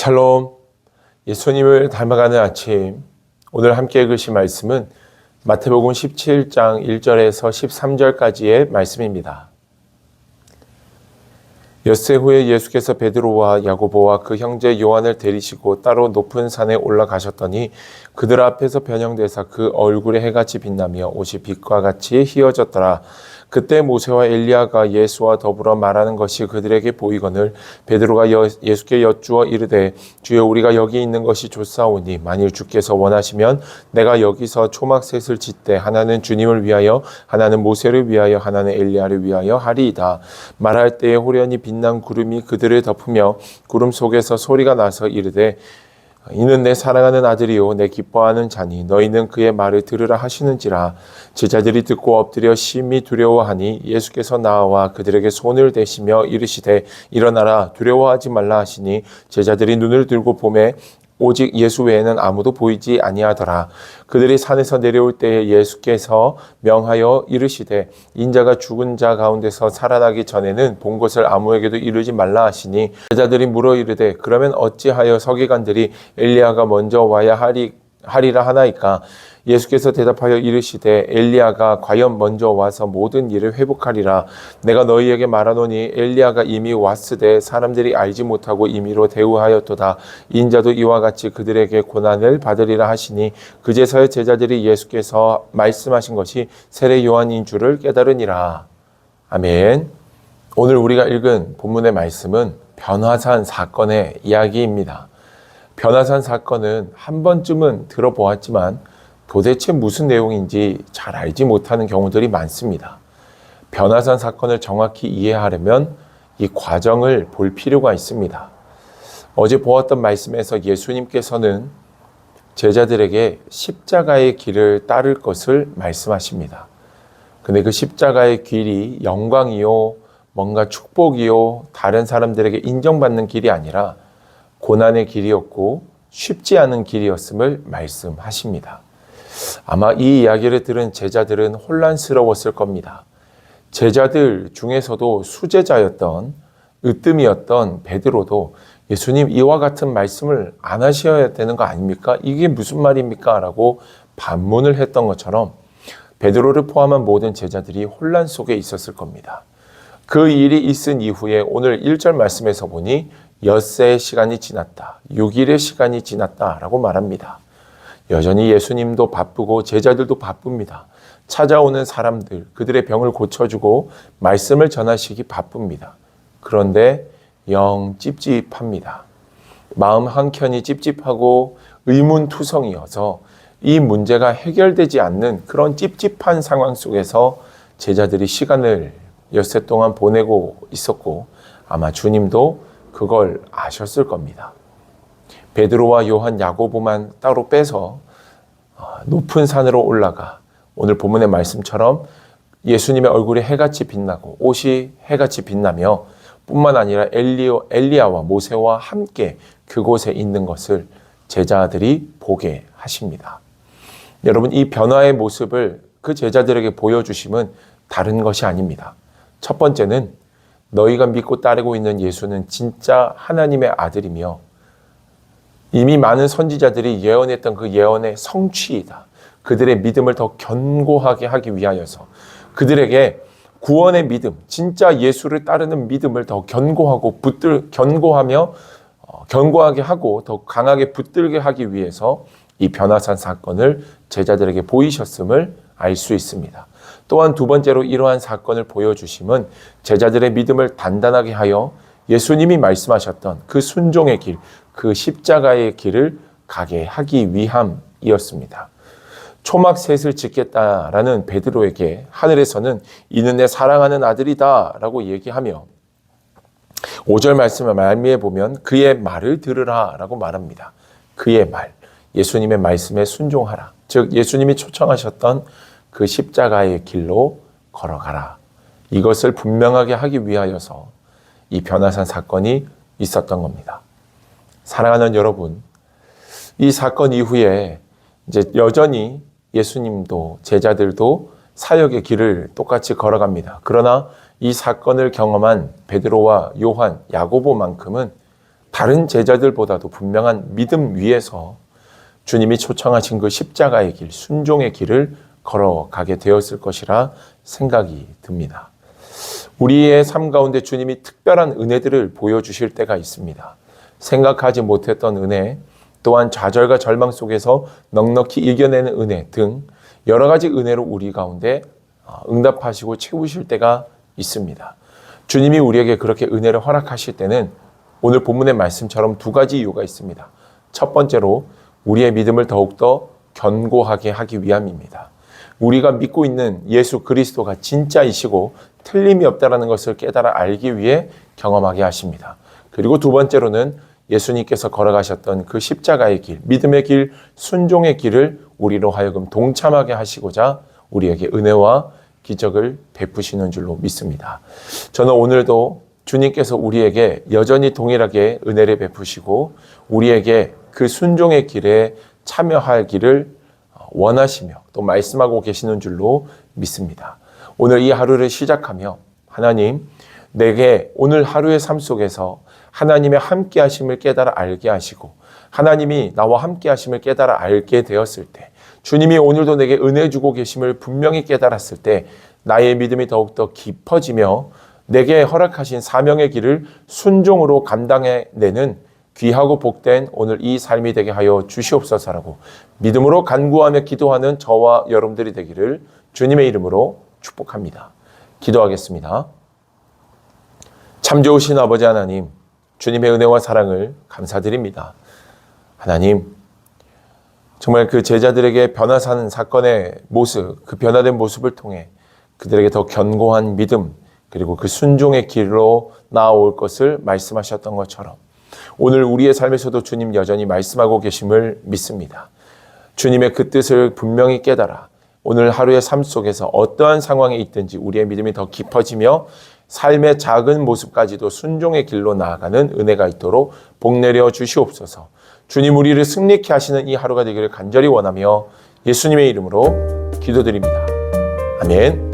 샬롬, 예수님을 닮아가는 아침. 오늘 함께 읽으실 말씀은 마태복음 17장 1절에서 13절까지의 말씀입니다. 엿새 후에 예수께서 베드로와 야고보와 그 형제 요한을 데리시고 따로 높은 산에 올라가셨더니 그들 앞에서 변형되사 그 얼굴에 해같이 빛나며 옷이 빛과 같이 휘어졌더라. 그때 모세와 엘리야가 예수와 더불어 말하는 것이 그들에게 보이거늘 베드로가 예수께 여쭈어 이르되 주여, 우리가 여기 있는 것이 좋사오니 만일 주께서 원하시면 내가 여기서 초막셋을 짓되 하나는 주님을 위하여, 하나는 모세를 위하여, 하나는 엘리야를 위하여 하리이다. 말할 때에 호련히 빛난 구름이 그들을 덮으며 구름 속에서 소리가 나서 이르되 이는 내 사랑하는 아들이요 내 기뻐하는 자니 너희는 그의 말을 들으라 하시는지라. 제자들이 듣고 엎드려 심히 두려워하니 예수께서 나와 그들에게 손을 대시며 이르시되 일어나라, 두려워하지 말라 하시니 제자들이 눈을 들고 보매 오직 예수 외에는 아무도 보이지 아니하더라. 그들이 산에서 내려올 때에 예수께서 명하여 이르시되 인자가 죽은 자 가운데서 살아나기 전에는 본 것을 아무에게도 이르지 말라 하시니 제자들이 물어 이르되 그러면 어찌하여 서기관들이 엘리야가 먼저 와야 하리라 하나이까? 예수께서 대답하여 이르시되 엘리야가 과연 먼저 와서 모든 일을 회복하리라. 내가 너희에게 말하노니 엘리야가 이미 왔으되 사람들이 알지 못하고 임의로 대우하였도다. 인자도 이와 같이 그들에게 고난을 받으리라 하시니 그제서야 제자들이 예수께서 말씀하신 것이 세례 요한인 줄을 깨달으니라. 아멘. 오늘 우리가 읽은 본문의 말씀은 변화산 사건의 이야기입니다. 변화산 사건은 한 번쯤은 들어보았지만 도대체 무슨 내용인지 잘 알지 못하는 경우들이 많습니다. 변화산 사건을 정확히 이해하려면 이 과정을 볼 필요가 있습니다. 어제 보았던 말씀에서 예수님께서는 제자들에게 십자가의 길을 따를 것을 말씀하십니다. 근데 그 십자가의 길이 영광이요, 뭔가 축복이요, 다른 사람들에게 인정받는 길이 아니라 고난의 길이었고 쉽지 않은 길이었음을 말씀하십니다. 아마 이 이야기를 들은 제자들은 혼란스러웠을 겁니다. 제자들 중에서도 수제자였던, 으뜸이었던 베드로도 예수님, 이와 같은 말씀을 안 하셔야 되는 거 아닙니까? 이게 무슨 말입니까? 라고 반문을 했던 것처럼 베드로를 포함한 모든 제자들이 혼란 속에 있었을 겁니다. 그 일이 있은 이후에 오늘 1절 말씀에서 보니 엿새의 시간이 지났다, 6일의 시간이 지났다 라고 말합니다. 여전히 예수님도 바쁘고 제자들도 바쁩니다. 찾아오는 사람들, 그들의 병을 고쳐주고 말씀을 전하시기 바쁩니다. 그런데 영 찝찝합니다. 마음 한켠이 찝찝하고 의문투성이어서 이 문제가 해결되지 않는 그런 찝찝한 상황 속에서 제자들이 시간을 엿새 동안 보내고 있었고 아마 주님도 그걸 아셨을 겁니다. 베드로와 요한, 야고보만 따로 빼서 높은 산으로 올라가 오늘 본문의 말씀처럼 예수님의 얼굴이 해같이 빛나고 옷이 해같이 빛나며 뿐만 아니라 엘리야와 모세와 함께 그곳에 있는 것을 제자들이 보게 하십니다. 여러분, 이 변화의 모습을 그 제자들에게 보여주심은 다른 것이 아닙니다. 첫 번째는 너희가 믿고 따르고 있는 예수는 진짜 하나님의 아들이며 이미 많은 선지자들이 예언했던 그 예언의 성취이다. 그들의 믿음을 더 견고하게 하기 위하여서 그들에게 구원의 믿음, 진짜 예수를 따르는 믿음을 더 견고하게 하고 더 강하게 붙들게 하기 위해서 이 변화산 사건을 제자들에게 보이셨음을 알 수 있습니다. 또한 두 번째로 이러한 사건을 보여주심은 제자들의 믿음을 단단하게 하여 예수님이 말씀하셨던 그 순종의 길, 그 십자가의 길을 가게 하기 위함이었습니다. 초막셋을 짓겠다라는 베드로에게 하늘에서는 이는 내 사랑하는 아들이다 라고 얘기하며 5절 말씀을 말미에 보면 그의 말을 들으라 라고 말합니다. 그의 말, 예수님의 말씀에 순종하라. 즉 예수님이 초청하셨던 그 십자가의 길로 걸어가라. 이것을 분명하게 하기 위하여서 이 변화산 사건이 있었던 겁니다. 사랑하는 여러분, 이 사건 이후에 이제 여전히 예수님도 제자들도 사역의 길을 똑같이 걸어갑니다. 그러나 이 사건을 경험한 베드로와 요한, 야고보만큼은 다른 제자들보다도 분명한 믿음 위에서 주님이 초청하신 그 십자가의 길, 순종의 길을 걸어가게 되었을 것이라 생각이 듭니다. 우리의 삶 가운데 주님이 특별한 은혜들을 보여주실 때가 있습니다. 생각하지 못했던 은혜, 또한 좌절과 절망 속에서 넉넉히 이겨내는 은혜 등 여러 가지 은혜로 우리 가운데 응답하시고 채우실 때가 있습니다. 주님이 우리에게 그렇게 은혜를 허락하실 때는 오늘 본문의 말씀처럼 두 가지 이유가 있습니다. 첫 번째로 우리의 믿음을 더욱더 견고하게 하기 위함입니다. 우리가 믿고 있는 예수 그리스도가 진짜이시고 틀림이 없다는 것을 깨달아 알기 위해 경험하게 하십니다. 그리고 두 번째로는 예수님께서 걸어가셨던 그 십자가의 길, 믿음의 길, 순종의 길을 우리로 하여금 동참하게 하시고자 우리에게 은혜와 기적을 베푸시는 줄로 믿습니다. 저는 오늘도 주님께서 우리에게 여전히 동일하게 은혜를 베푸시고 우리에게 그 순종의 길에 참여하기를 원하시며 또 말씀하고 계시는 줄로 믿습니다. 오늘 이 하루를 시작하며 하나님, 내게 오늘 하루의 삶 속에서 하나님의 함께 하심을 깨달아 알게 하시고 하나님이 나와 함께 하심을 깨달아 알게 되었을 때 주님이 오늘도 내게 은혜 주고 계심을 분명히 깨달았을 때 나의 믿음이 더욱더 깊어지며 내게 허락하신 사명의 길을 순종으로 감당해내는 귀하고 복된 오늘 이 삶이 되게 하여 주시옵소서라고 믿음으로 간구하며 기도하는 저와 여러분들이 되기를 주님의 이름으로 축복합니다. 기도하겠습니다. 참 좋으신 아버지 하나님, 주님의 은혜와 사랑을 감사드립니다. 하나님, 정말 그 제자들에게 변화사는 사건의 모습, 그 변화된 모습을 통해 그들에게 더 견고한 믿음, 그리고 그 순종의 길로 나아올 것을 말씀하셨던 것처럼 오늘 우리의 삶에서도 주님 여전히 말씀하고 계심을 믿습니다. 주님의 그 뜻을 분명히 깨달아 오늘 하루의 삶 속에서 어떠한 상황에 있든지 우리의 믿음이 더 깊어지며 삶의 작은 모습까지도 순종의 길로 나아가는 은혜가 있도록 복내려 주시옵소서. 주님 우리를 승리케 하시는 이 하루가 되기를 간절히 원하며 예수님의 이름으로 기도드립니다. 아멘.